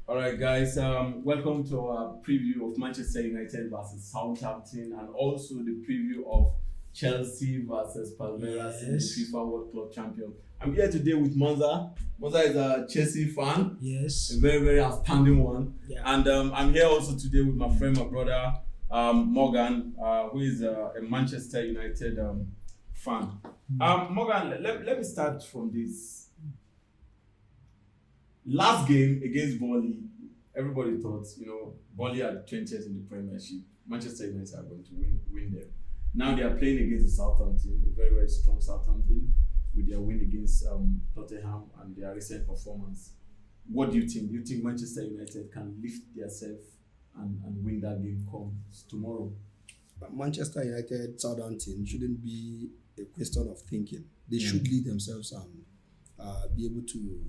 All right, guys. Welcome to our preview of Manchester United versus Southampton, and also the preview of Chelsea versus Palmeiras in the FIFA World Club Champion. I'm here today with Monza. Monza is a Chelsea fan. Yes. A very, very outstanding one. Yeah. And I'm here also today with my friend, my brother, Morgan, who is a Manchester United fan. Morgan, let me start from this. Last game against Burnley, everybody thought, Burnley are the 20th in the Premiership. Manchester United are going to win them. Now they are playing against Southampton, a very, very strong Southampton, with their win against Tottenham and their recent performance. What do you think? Do you think Manchester United can lift themselves and win that game comes tomorrow? Manchester United, Southampton shouldn't be a question of thinking. They should lead themselves and be able to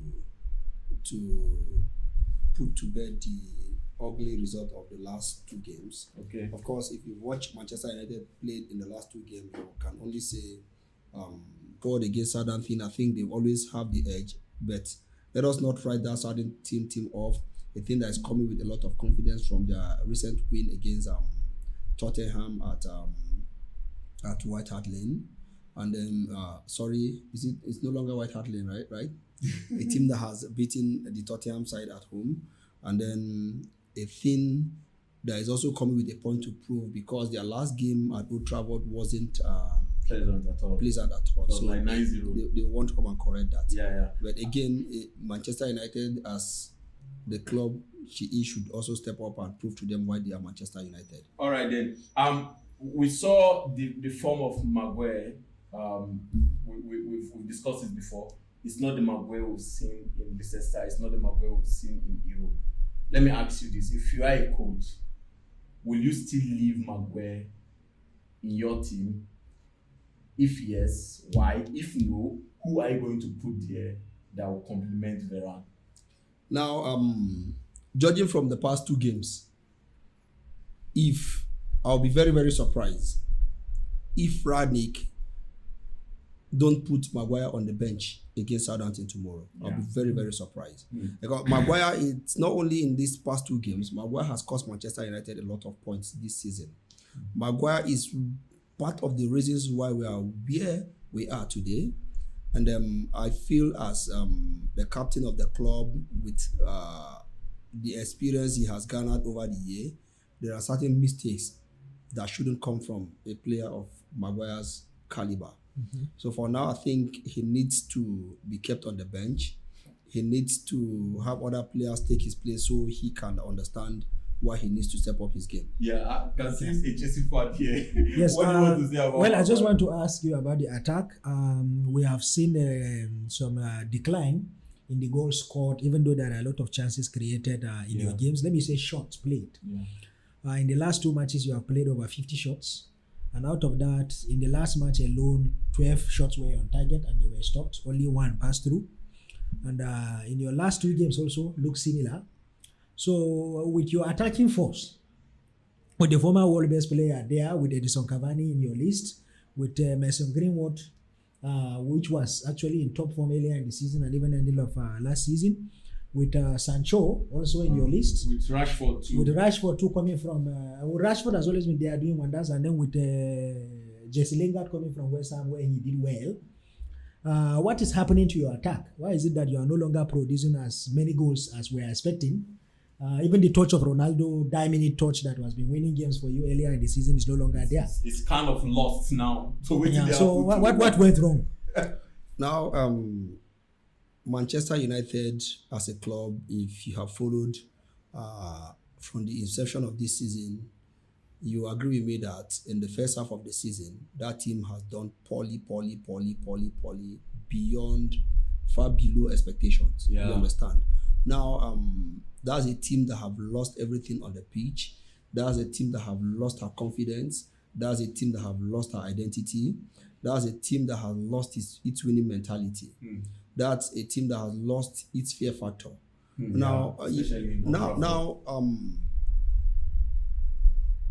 put to bed the ugly result of the last two games. Okay. Of course, if you watch Manchester United played in the last two games, you can only say forward against Southampton, I think they always have the edge. But let us not write that Southampton team off. A team that is coming with a lot of confidence from their recent win against Tottenham at White Hart Lane. And then, it's no longer White Hart Lane, right? A team that has beaten the Tottenham side at home, and then a team that is also coming with a point to prove because their last game at Old Trafford wasn't pleasant at all. So like 9-0. They want to come and correct that. Yeah. But again, Manchester United, as the club she should also step up and prove to them why they are Manchester United. All right then. We saw the form of Maguire. We've discussed it before. It's not the Maguire we've seen in Leicester. It's not the Maguire we've seen in Europe. Let me ask you this: if you are a coach, will you still leave Maguire in your team? If yes, why? If no, who are you going to put there that will complement Varane? Now, judging from the past two games, I'll be very, very surprised if Radnick don't put Maguire on the bench against Southampton tomorrow. I'll be very, very surprised. Because Maguire, it's not only in these past two games, Maguire has cost Manchester United a lot of points this season. Maguire is part of the reasons why we are where we are today. And I feel as the captain of the club, with the experience he has garnered over the year, there are certain mistakes that shouldn't come from a player of Maguire's caliber. So for now, I think he needs to be kept on the bench. He needs to have other players take his place so he can understand why he needs to step up his game. Yeah, I can see a Chelsea fan here. Yes. What do you want to say about I just want to ask you about the attack. We have seen some decline in the goals scored, even though there are a lot of chances created in your games. Let me say shots played. In the last two matches, you have played over 50 shots. And out of that, in the last match alone, 12 shots were on target and they were stopped. Only one passed through. And in your last two games also look similar. So with your attacking force, with the former world best player there, with Edison Cavani in your list, with Mason Greenwood, which was actually in top form earlier in the season and even in the middle of last season, with Sancho also in your list. With Rashford too. With Rashford too coming from... Rashford has always been there doing wonders, and then with Jesse Lingard coming from West Ham where he did well. What is happening to your attack? Why is it that you are no longer producing as many goals as we are expecting? Even the touch of Ronaldo, minute touch that was been winning games for you earlier in the season is no longer there. It's kind of lost now. So what went wrong? Now, Manchester United as a club, if you have followed from the inception of this season, you agree with me that in the first half of the season, that team has done poorly, beyond, far below expectations. Yeah. You understand? Now, that's a team that have lost everything on the pitch. That's a team that have lost her confidence. That's a team that have lost her identity. That's a team that has lost its winning mentality. That's a team that has lost its fear factor. Now,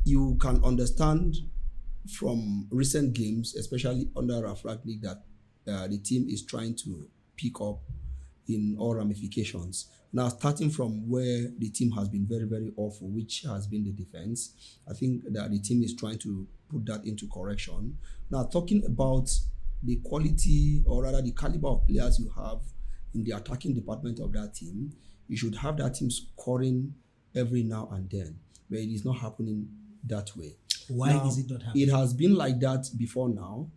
you can understand from recent games, especially under Ralf Rangnick, that the team is trying to pick up in all ramifications. Now, starting from where the team has been very, very awful, which has been the defense, I think that the team is trying to put that into correction. Now, talking about the quality, or rather the caliber of players you have in the attacking department of that team, you should have that team scoring every now and then, but it is not happening that way. Why is it not happening? It has been like that before now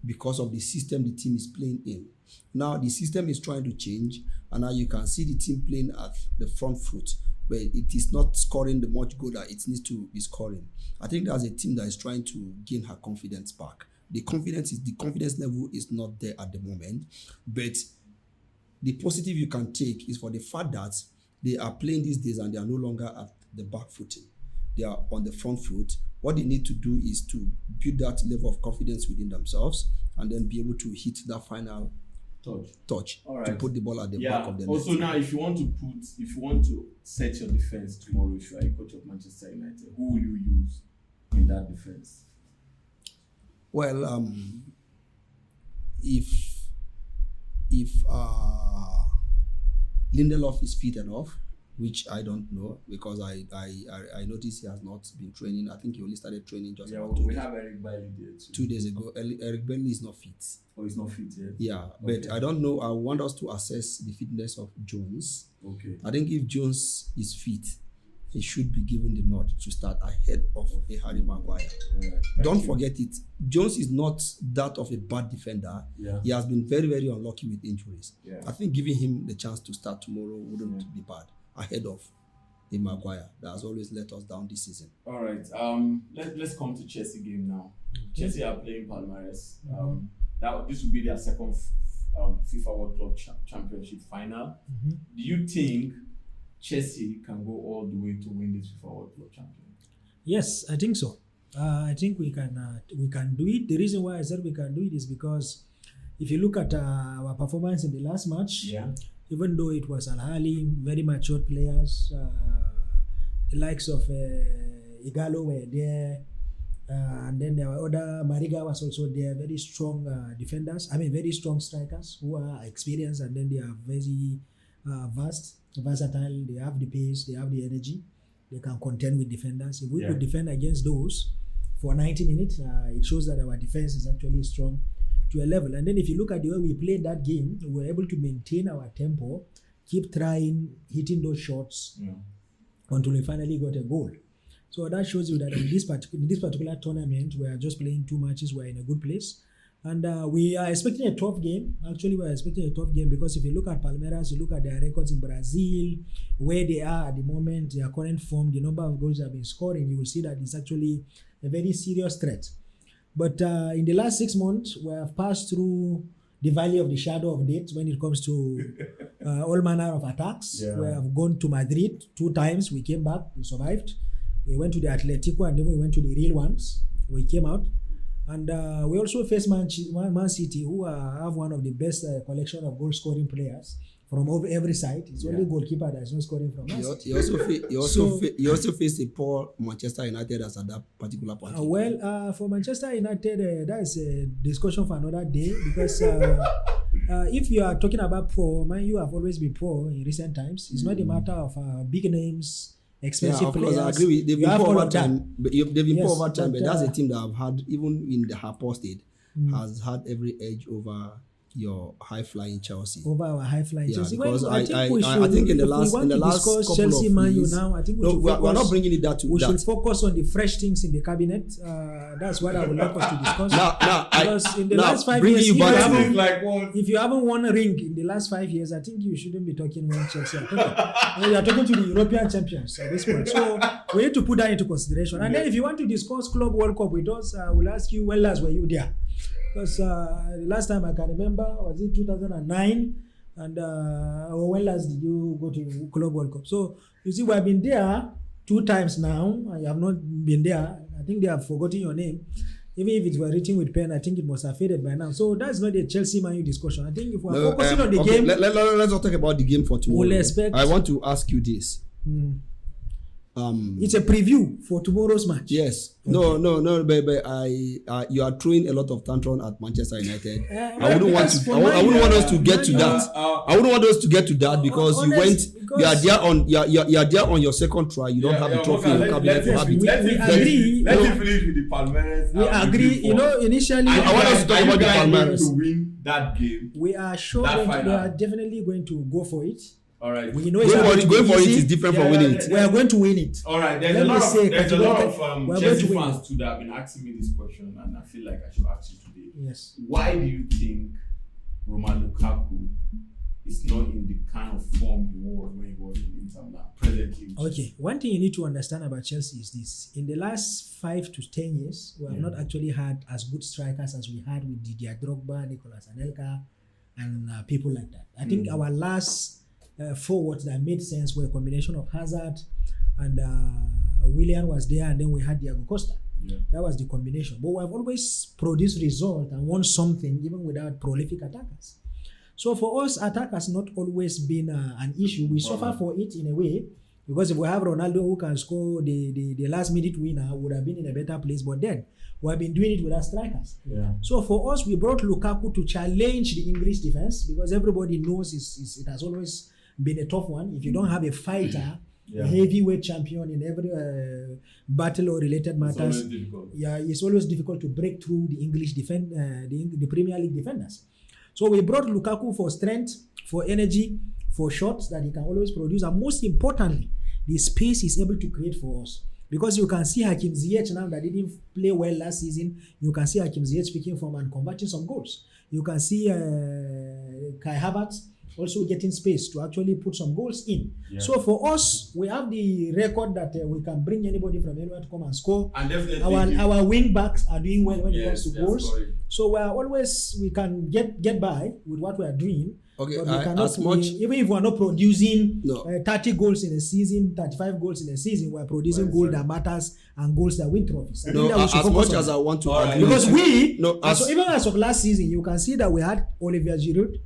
because of the system the team is playing in. Now the system is trying to change, and now you can see the team playing at the front foot, but it is not scoring the much goal that it needs to be scoring. I think that's a team that is trying to gain her confidence back. The confidence level is not there at the moment, but the positive you can take is for the fact that they are playing these days and they are no longer at the back footing. They are on the front foot. What they need to do is to build that level of confidence within themselves and then be able to hit that final touch to put the ball at the back of the net. Also, now, if you want to set your defense tomorrow, if you are a coach of Manchester United, who will you use in that defense? Well, if Lindelof is fit enough, which I don't know because I noticed he has not been training. I think he only started training just about 2 days. Have Eric Bailly there too. 2 days ago. Eric Bailly is not fit. Oh, he's not fit yet? Yeah, but I don't know. I want us to assess the fitness of Jones. Okay. I think if Jones is fit, he should be given the nod to start ahead of a Harry Maguire. Right. Don't forget it. Jones is not that of a bad defender. Yeah. He has been very, very unlucky with injuries. Yeah. I think giving him the chance to start tomorrow wouldn't be bad. Ahead of a Maguire that has always let us down this season. All right. Let's come to Chelsea game now. Chelsea are playing Palmeiras. This will be their second FIFA World Club Championship final. Do you think Chelsea can go all the way to win this FIFA World Club Championship? Yes, I think so. I think we can do it. The reason why I said we can do it is because if you look at our performance in the last match, even though it was Al Ahly, very mature players, the likes of Igalo were there, and then there were other, Mariga was also there, very strong defenders, very strong strikers who are experienced, and then they are very versatile, they have the pace, they have the energy, they can contend with defenders. If we could defend against those for 90 minutes, it shows that our defense is actually strong to a level. And then if you look at the way we played that game, we were able to maintain our tempo, keep trying, hitting those shots until we finally got a goal. So that shows you that in this particular tournament, we are just playing 2 matches, we are in a good place. And we are expecting a tough game. Actually, we are expecting a tough game because if you look at Palmeiras, you look at their records in Brazil, where they are at the moment, their current form, the number of goals they have been scoring, you will see that it's actually a very serious threat. But in the last 6 months, we have passed through the valley of the shadow of death when it comes to all manner of attacks. We have gone to Madrid 2 times. We came back. We survived. We went to the Atletico and then we went to the real ones. We came out. And we also faced Man City, who have one of the best collection of goal-scoring players from every side. It's only goalkeeper that is not scoring from us. You also faced a poor Manchester United as at that particular point. For Manchester United, that is a discussion for another day because if you are talking about poor, Man U have always been poor in recent times. It's not a matter of big names, expensive players. I agree with they've been poor over time. They've been poor over time, but that's a team that have had, even in the poor state, has had every edge over your high-flying Chelsea. Over our high-flying Chelsea. Because I think in the last couple Chelsea of Man U years, now, I think we're not bringing it we should focus on the fresh things in the cabinet. That's what I would like us to discuss. Because in the last 5 years, if you haven't won a ring in the last 5 years, I think you shouldn't be talking when Chelsea are talking. You are talking to the European champions at this point. So we need to put that into consideration. And then if you want to discuss Club World Cup with us, I will ask you, when last were you there? Because the last time I can remember was it 2009, and when last did you go to Club World Cup? So you see, we have been there 2 times now. I have not been there. I think they have forgotten your name. Even if it were written with pen, I think it must have faded by now. So that's not a Chelsea Man U discussion. I think if we are focusing on the game, let's not talk about the game for tomorrow. We'll expect. I want to ask you this: It's a preview for tomorrow's match. Yes. Okay. No, baby. You are throwing a lot of tantrum at Manchester United. I wouldn't want to. I wouldn't want us to get to that. I wouldn't want us to get to that because you went. You are there on. You are there on your second try. You don't have the trophy in your cabinet to have it. We agree. Let's finish with the Palmeiras. We agree. You know, initially, I want us to talk about the Palmeiras to win that game. We are sure that we are definitely going to go for it. All right. We know going for it is different from winning it. We are going to win it. All right. There's a lot of Chelsea fans too that have been asking me this question, and I feel like I should ask you today. Yes. Why do you think Romelu Lukaku is not in the kind of form he was when he was in Inter Milan presently? Okay. One thing you need to understand about Chelsea is this: in the last 5 to 10 years, we have not actually had as good strikers as we had with Didier Drogba, Nicolas Anelka, and people like that. I think our last forwards that made sense were a combination of Hazard and Willian was there, and then we had Diego Costa. Yeah. That was the combination. But we have always produced results and won something even without prolific attackers. So for us, attack has not always been an issue. We suffer for it in a way, because if we have Ronaldo who can score the last minute winner, would have been in a better place. But then we have been doing it without strikers. Yeah. So for us, we brought Lukaku to challenge the English defense, because everybody knows it has always been a tough one. If you don't have a fighter, a heavyweight champion in every battle or related matters, it's always difficult to break through the English the Premier League defenders. So we brought Lukaku for strength, for energy, for shots that he can always produce, and most importantly, the space he's able to create for us. Because you can see Hakim Ziyech now that didn't play well last season. You can see Hakim Ziyech picking form and converting some goals. You can see Kai Havertz also getting space to actually put some goals in. Yeah. So for us, we have the record that we can bring anybody from anywhere to come and score. And definitely our wing backs are doing well when it comes to goals. So we can get by with what we are doing. Okay, but we cannot even if we are not producing 30 goals in a season, 35 goals in a season, we are producing goals that matters and goals that win trophies. I think that we should focus on. As I want to argue, because so even as of last season, you can see that we had Olivier Giroud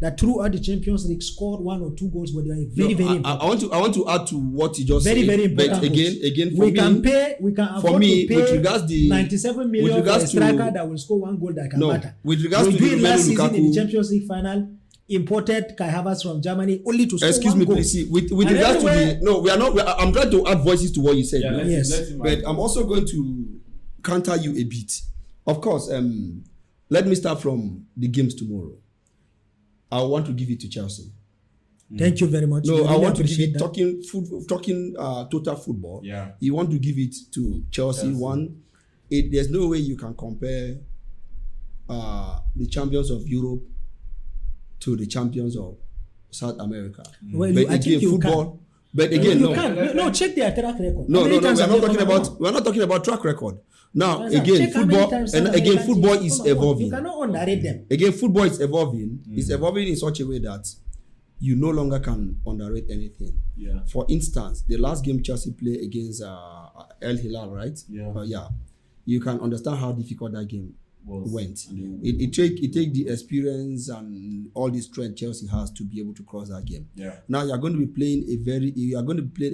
that throughout the Champions League scored 1 or 2 goals, but they are very important. I want to add to what you just said. Very important. But again, we can afford to pay 97 million for a striker that will score 1 goal that can matter. With regards to the last season in the Champions League final, imported Kai Havertz from Germany only to score 1 goal. Excuse me, please. With regards to I'm trying to add voices to what you said. Yeah, yes, but I'm also going to counter you a bit. Of course, let me start from the games tomorrow. I want to give it to Chelsea. Thank you very much. No, I want to give it talking total football. Yeah, you want to give it to Chelsea. There's no way you can compare the champions of Europe to the champions of South America. Well, but again, football. But again, check their track record. We're not talking about track record. Now, again, football is evolving. You cannot underrate them. Again, football is evolving. It's evolving in such a way that you no longer can underrate anything. Yeah. For instance, the last game Chelsea played against El Hilal, right? Yeah. You can understand how difficult that game went. It take the experience and all the strength Chelsea has to be able to cross that game. Yeah. Now you are going to be playing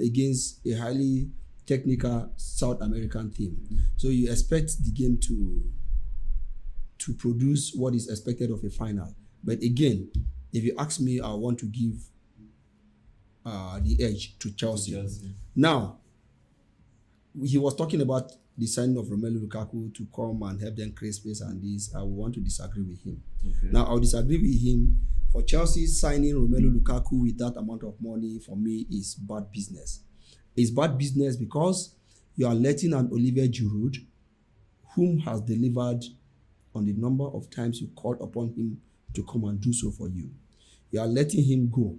against a highly technical South American team. So you expect the game to produce what is expected of a final. But again, if you ask me, I want to give the edge to Chelsea. Now, he was talking about the signing of Romelu Lukaku to come and help them create space and this. I want to disagree with him. Okay. Now, I'll disagree with him. For Chelsea, signing Romelu Lukaku with that amount of money, for me, is bad business. It's bad business because you are letting an Olivier Giroud, whom has delivered on the number of times you called upon him to come and do so for you. You are letting him go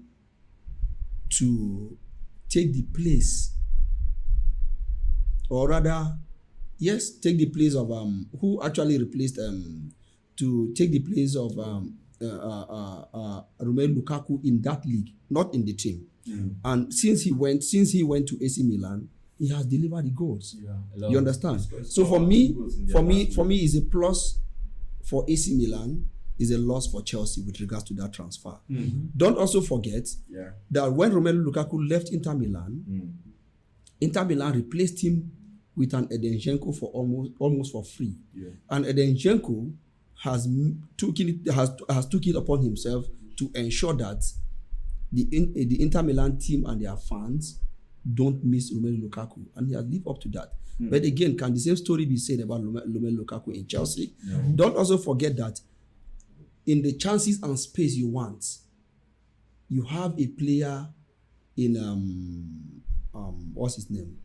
to take the place, or rather, yes, take the place of who actually replaced to take the place of Romelu Lukaku in that league, not in the team. And since he went to AC Milan, he has delivered the goals. Yeah, you understand? So for me, is a plus for AC Milan, is a loss for Chelsea with regards to that transfer. Don't also forget that when Romelu Lukaku left Inter Milan, Inter Milan replaced him with an Edenjenko for almost for free. Yeah. And Edenjenko has took it upon himself to ensure that the Inter Milan team and their fans don't miss Romelu Lukaku, and he has lived up to that. But again, can the same story be said about Romelu Lukaku in Chelsea? No. Don't also forget that in the chances and space you want, you have a player in what's his name?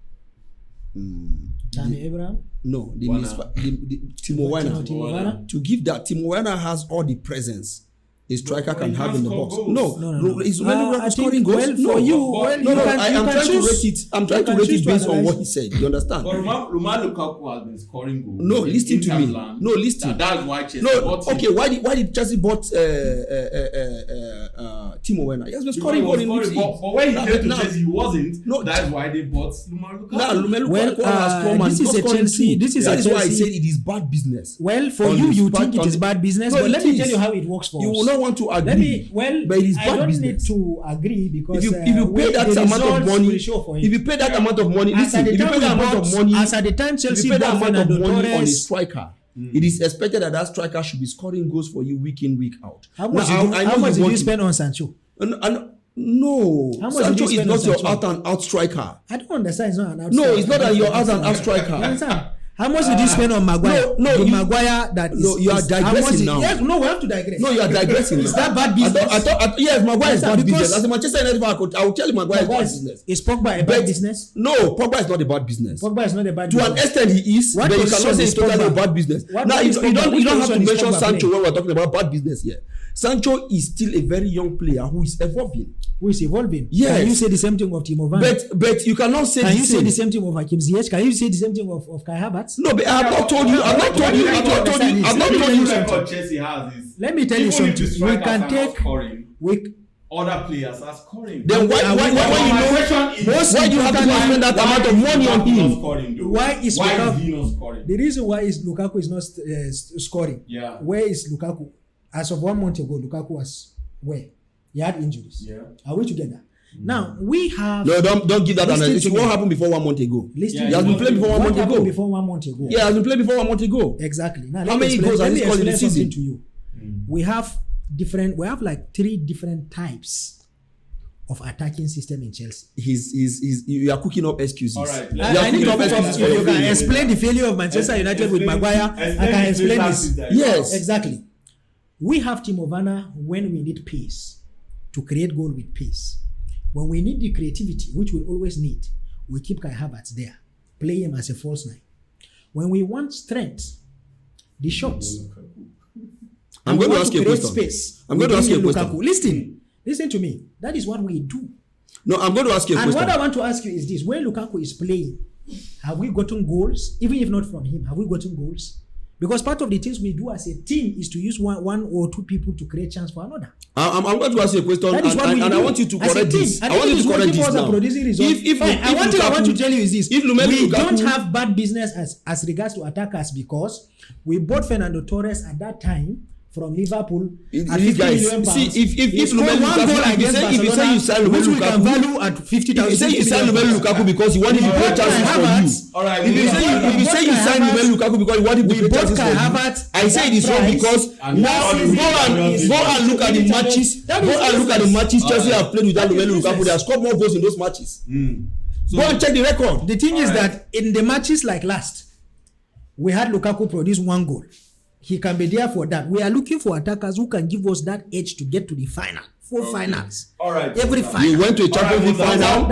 Tammy Abraham? No, Timo Werner. To give that, Timo Werner has all the presence a striker can have in the box. No. Is Romelu scoring goals? For you, I'm trying to rate it. I'm trying to rate it based on what he said. You understand? But Romelu Lukaku has been scoring goals. No, listen to me. No, listen. That's why Chelsea bought him. Okay, why did Chelsea bought Timo Werner? He has been scoring goals in league. But when he came to Chelsea, he wasn't. No, that's why they bought Romelu Lukaku. Now Romelu Lukaku has come and this is a Chelsea. That is why I said it is bad business. Well, for you think it is bad business, but let me tell you how it works for us. You will not want to agree. But it is bad I don't business. need to agree because if you pay that amount of money, listen. If you pay that amount of money, as at the time Chelsea pay that amount of money on a striker, it is expected that striker should be scoring goals for you week in, week out. How much did you spend on Sancho? No, Sancho is not your out and out striker. I don't understand. It's not an out. No, it's not your out and out striker. How much did you spend on Maguire? Maguire that is. No, you are digressing now. Yes, no, we have to digress. No, you are digressing. Is that bad business? I thought yes, Maguire is bad business. As a Manchester United fan, I will tell you Maguire is bad business. Is Pogba a bad business? No, Pogba is not a bad business. Pogba is not a bad business. To an extent he is, but you cannot say it's totally a bad business. Now, you don't have to mention Sancho when we're talking about bad business here. Sancho is still a very young player who is evolving. Yes. Can you say the same thing of Timo Werner? But you cannot say Can you say the same thing of Hakim Ziyech? Can you say the same thing of Kai Havertz? No, but I have not told you. Let me tell you something. We can take other players are scoring. Then why do you have to spend that amount of money on him? Why is he not scoring? The reason why is Lukaku is not scoring. Yeah. Where is Lukaku? As of 1 month ago, Lukaku was where? He had injuries. Yeah. Are we together? Now we have. No, don't give that analysis. What happened before 1 month ago? He has been playing before 1 month ago. Before 1 month ago. Yeah, he has been playing before 1 month ago. Exactly. Now how many goals has he scored in the season? To you. We have like 3 different types of attacking system in Chelsea. You are cooking up excuses. All right. You can explain the failure of Manchester United with Maguire. I can explain this. Yes, exactly. We have Timo Werner when we need pace, to create goal with pace. When we need the creativity, which we'll always need, we keep Kai Havertz there, play him as a false 9. When we want strength, the shots. I'm going to ask you a question. Space, I'm going to ask you a question. Listen to me. That is what we do. No, I'm going to ask you a question. And what I want to ask you is this: when Lukaku is playing, have we gotten goals? Even if not from him, have we gotten goals? Because part of the things we do as a team is to use one or two people to create chance for another. I'm going to ask you a question, and I want you to correct this. I want you to correct this now. I want to tell you is this: we don't have bad business as regards to attackers because we bought Fernando Torres at that time from Liverpool at 50 million pounds. See, if you say you sign Romelu Lukaku, value at 50,000. You say you sign Romelu Lukaku because you want him to create chances for you. All right. If you say you sign Romelu Lukaku because you want him to create chances for you, I say it is wrong because now go and look at the matches. Go and look at the matches Chelsea have played without Romelu Lukaku. They have scored more goals in those matches. Go and check the record. The thing is that in the matches like last, we had Lukaku produce 1 goal. He can be there for that. We are looking for attackers who can give us that edge to get to the final. 4 finals. All right. Every final. You went to a Champions League final.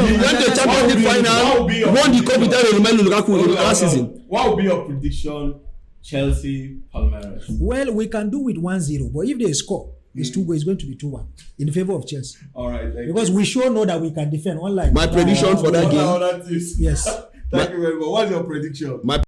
You went to a Champions League final. Won the cup without Romelu Lukaku in the last season. What will be your prediction, Chelsea, Palmeiras? Well, we can do with 1-0. But if they score, it's 2 goals. It's going to be 2-1 in favor of Chelsea. All right. Because we sure know that we can defend. Unlike my prediction for that game. Yes. Thank you very much. What's your prediction? My